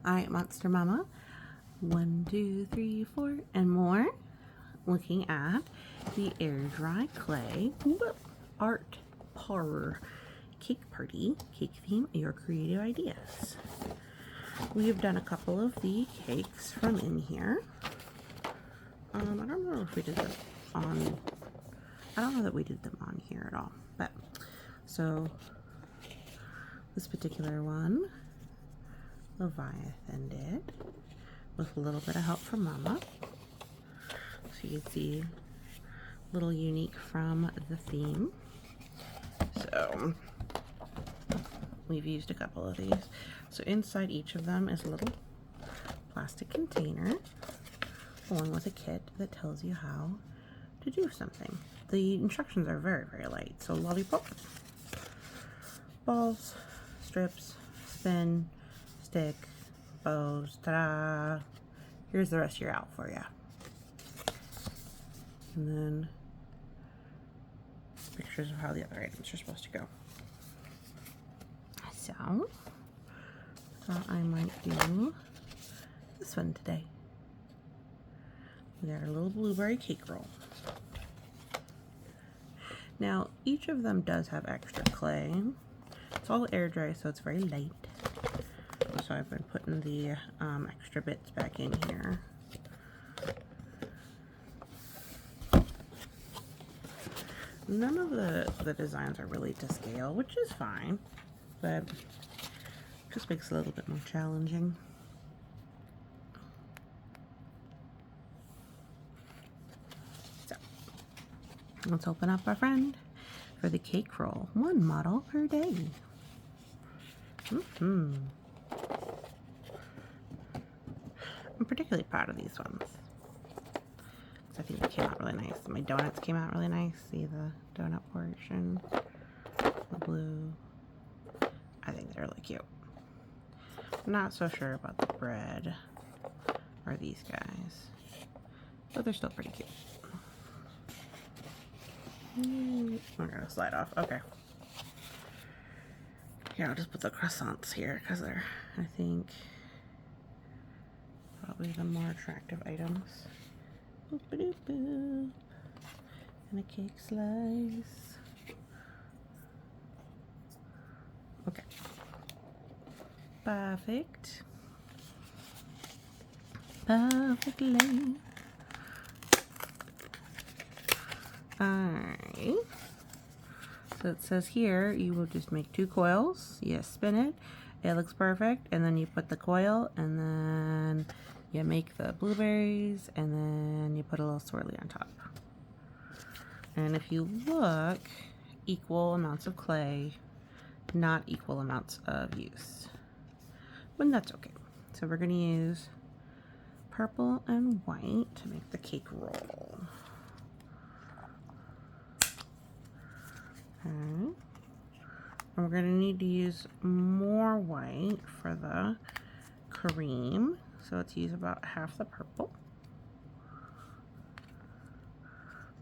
Alright, Monster Mama. 1, 2, 3, 4, and more. Looking at the air dry clay art parlor cake party, cake theme, your creative ideas. We have done a couple of the cakes from in here. I don't remember if we did them on, I don't know that we did them on here at all, but so this particular one, Leviathan did, with a little bit of help from Mama. So you can see a little unique from the theme. So we've used a couple of these. So inside each of them is a little plastic container along with a kit that tells you how to do something. The instructions are very, very light. So lollipop, balls, strips, spin, stick, bows, ta-da! Here's the rest of your out for you. And then pictures of how the other items are supposed to go. So, thought I might do this one today. We got our little blueberry cake roll. Now, each of them does have extra clay. It's all air dry, so it's very light. So I've been putting the extra bits back in here. None of the designs are really to scale, which is fine, but just makes it a little bit more challenging. So let's open up our friend for the cake roll. One model per day. I'm particularly proud of these ones. I think they came out really nice. My donuts came out really nice. See the donut portion, the blue. I think they're really cute. I'm not so sure about the bread or these guys, but they're still pretty cute. We're gonna slide off. Okay. Yeah, I'll just put the croissants here because they're, I think, probably the more attractive items. Boop, boop, boop. And a cake slice. Okay. Perfect. Perfectly. Alright. So it says here you will just make 2 coils. You spin it. It looks perfect. And then you put the coil and then you make the blueberries and then you put a little swirly on top. And if you look, equal amounts of clay, not equal amounts of use. But that's okay. So we're going to use purple and white to make the cake roll. Okay. And we're going to need to use more white for the cream. So let's use about half the purple.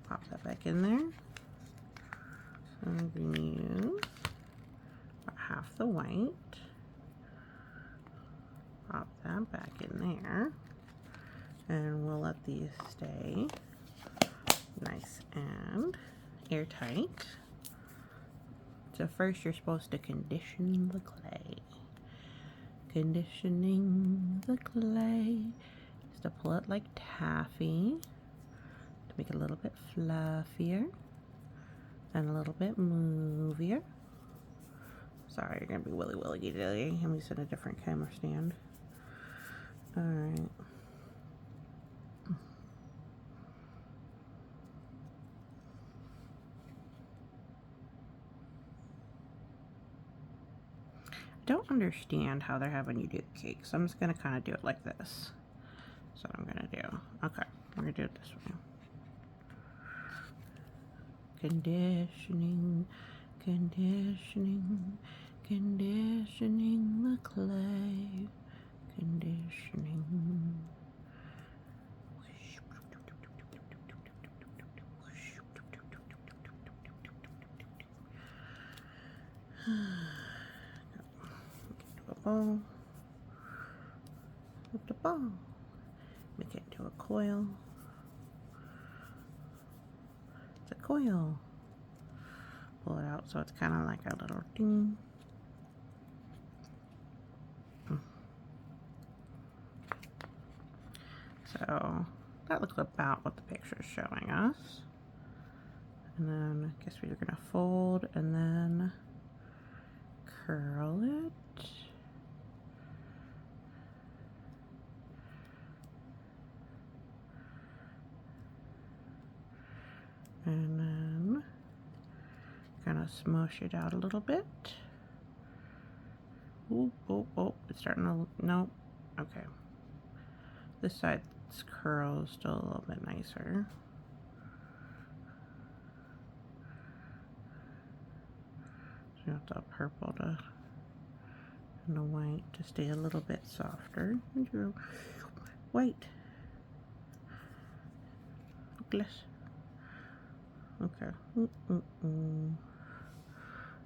Pop that back in there. So I'm going to use about half the white. Pop that back in there. And we'll let these stay nice and airtight. So first you're supposed to condition the clay. Conditioning the clay is to pull it like taffy to make it a little bit fluffier and a little bit movier. Sorry, you're gonna be willy dilly. I'm using a different camera stand. Alright. I don't understand how they're having you do the cake, so I'm just gonna kind of do it like this. That's what I'm gonna do. Okay, we're gonna do it this way. Conditioning, conditioning, conditioning the clay, conditioning. Bowl. with the ball. Make it into a coil. It's a coil. Pull it out so it's kind of like a little ding. So that looks about what the picture is showing us. And then I guess we're going to fold and then curl it. And then kind of smush it out a little bit. Oh, oh, oh, it's starting to, no, okay. This side's curl is still a little bit nicer. So you have the purple to, and the white to stay a little bit softer. And your white. Less. Okay.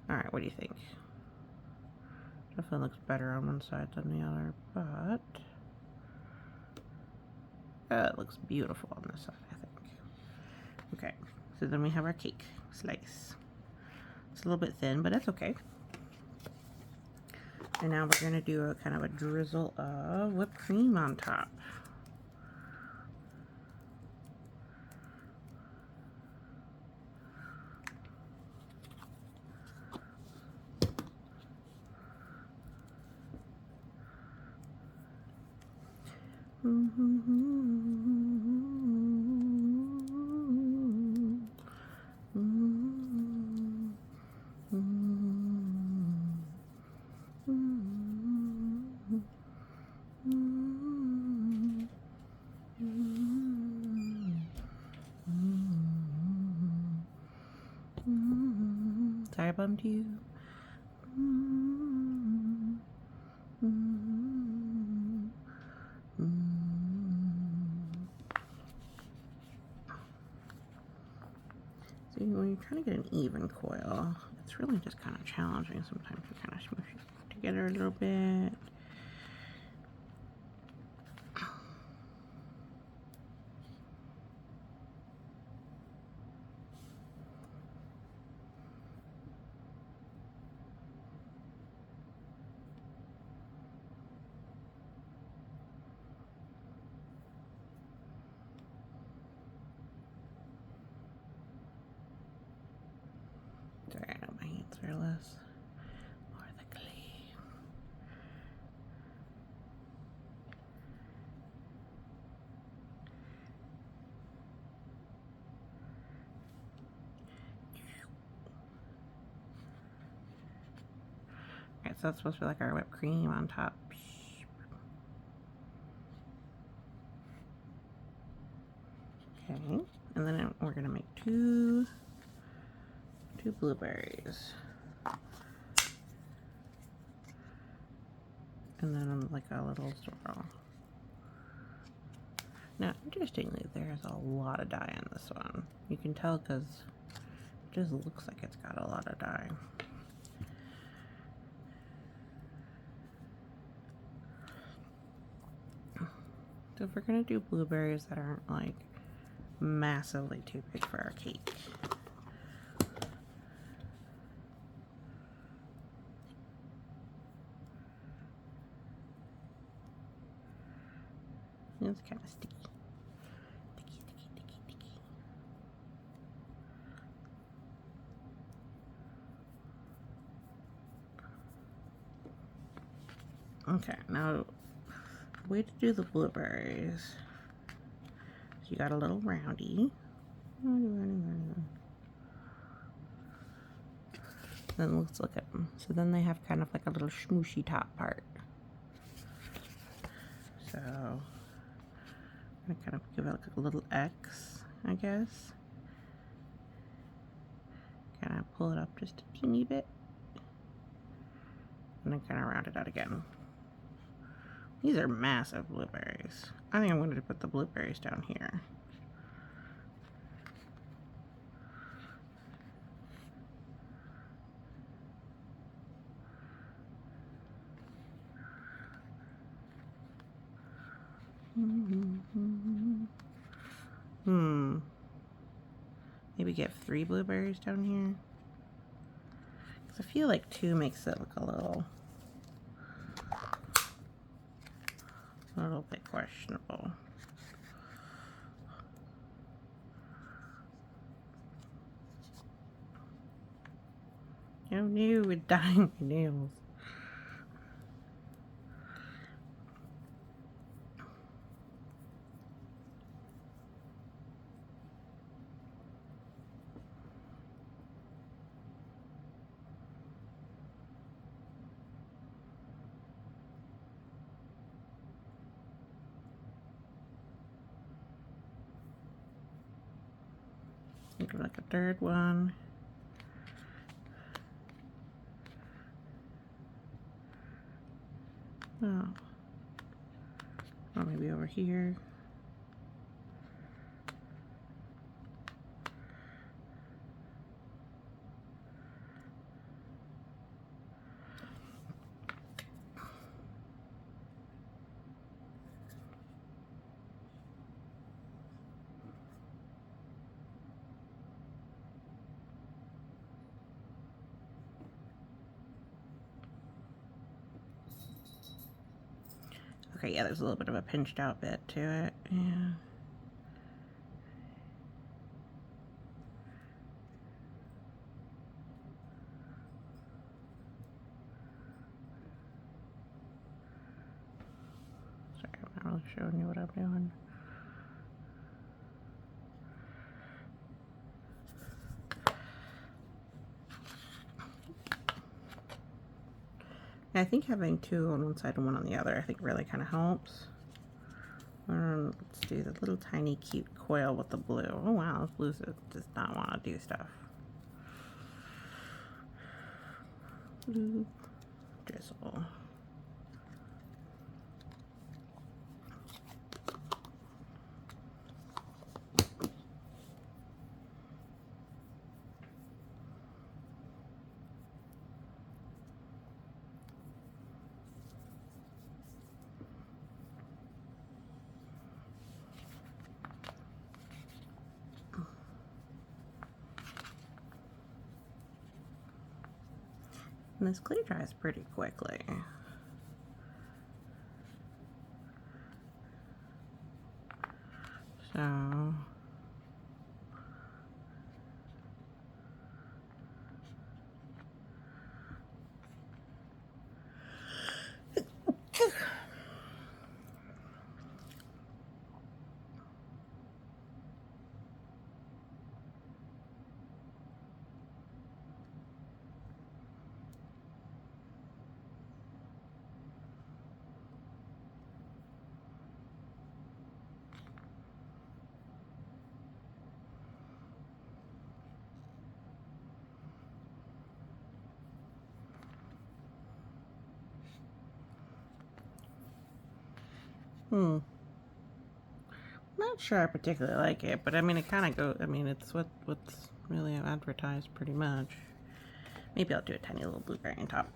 Alright, what do you think? Definitely looks better on one side than the other, but it looks beautiful on this side, I think. Okay, so then we have our cake slice. It's a little bit thin, but that's okay. And now we're going to do a kind of a drizzle of whipped cream on top. Sorry I bumped you. See, when you're trying to get an even coil, it's really just kind of challenging. Sometimes you kind of smush it together a little bit. Sorry, I know my hands are less. Or the clay. Alright, so that's supposed to be like our whipped cream on top. Okay, and then we're gonna make two blueberries. And then like a little swirl. Now, interestingly, there's a lot of dye on this one. You can tell because it just looks like it's got a lot of dye. So if we're gonna do blueberries that aren't like massively too big for our cake, it's kind of sticky. Sticky. Okay, now the way to do the blueberries is you got a little roundy. Then let's look at them. So then they have kind of like a little smooshy top part. So I'm gonna kind of give it like a little X, I guess. Kind of pull it up just a teeny bit. And then kind of round it out again. These are massive blueberries. I think I'm going to put the blueberries down here. Maybe get 3 blueberries down here. 'Cause I feel like 2 makes it look a little bit questionable. Oh no, with dying my nails. Maybe like a 3rd one. Oh. Or maybe over here. Okay, yeah, there's a little bit of a pinched out bit to it. Yeah. Sorry, I'm not really showing you what I'm doing. I think having 2 on one side and 1 on the other, I think really kind of helps. Let's do the little tiny cute coil with the blue. Oh wow, this blue does not want to do stuff. Blue drizzle. And this glue dries pretty quickly. So not sure I particularly like it, but I mean it kind of goes. I mean it's what's really advertised pretty much. Maybe I'll do a tiny little blueberry on top.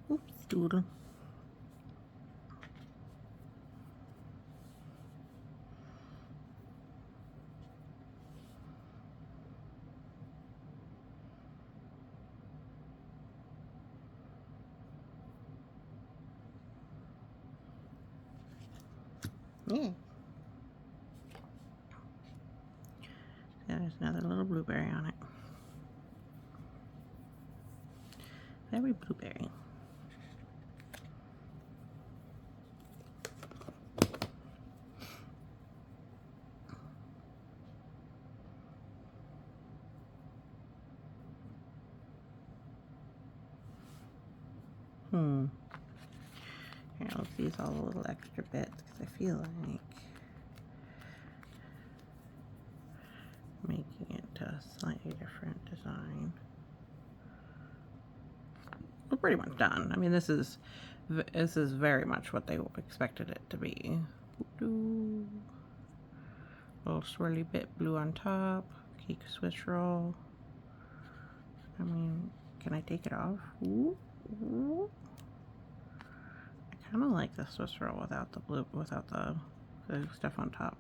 Oops, doodle. Yeah. There's another little blueberry on it. Very blueberry. Here, let's these all the little extra bits because I feel like making it to a slightly different design. We're pretty much done. I mean, this is very much what they expected it to be. Little swirly bit blue on top, cake Swiss roll. I mean, can I take it off? Ooh, ooh. I kind of like the Swiss roll without the blue, without the stuff on top.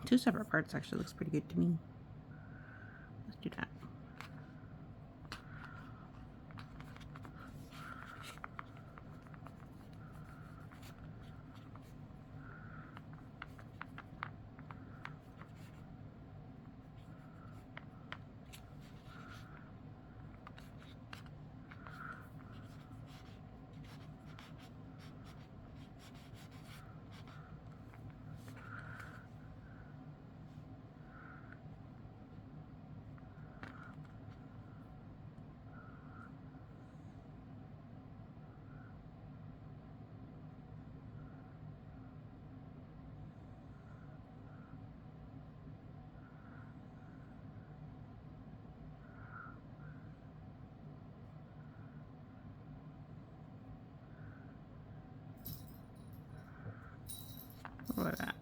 Two separate parts actually looks pretty good to me. Let's do that. Look at that.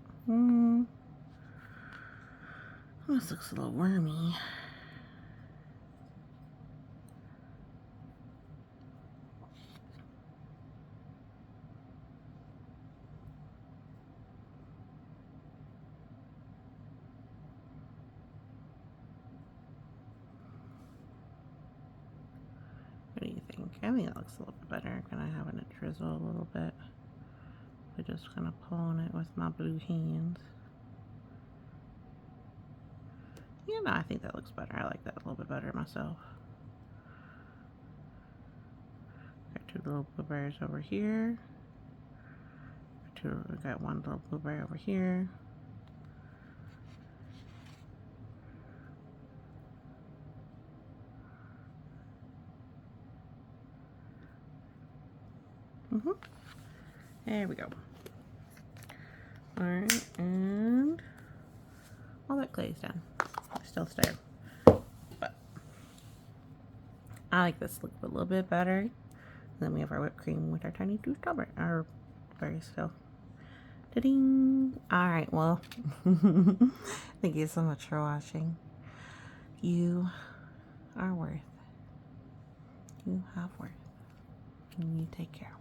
This looks a little wormy. What do you think? I think it looks a little bit better. Kind of having it drizzle a little bit. But just kind of pulling it with my blue hands. Yeah, no, I think that looks better. I like that a little bit better myself. Got two little blueberries over here. Got one little blueberry over here. There we go. Alright, and all that clay is done. Still stare. But I like this look a little bit better. And then we have our whipped cream with our tiny two strawberry, our berries still. Ta-ding! Alright, well, thank you so much for watching. You are worth. You have worth. And you take care.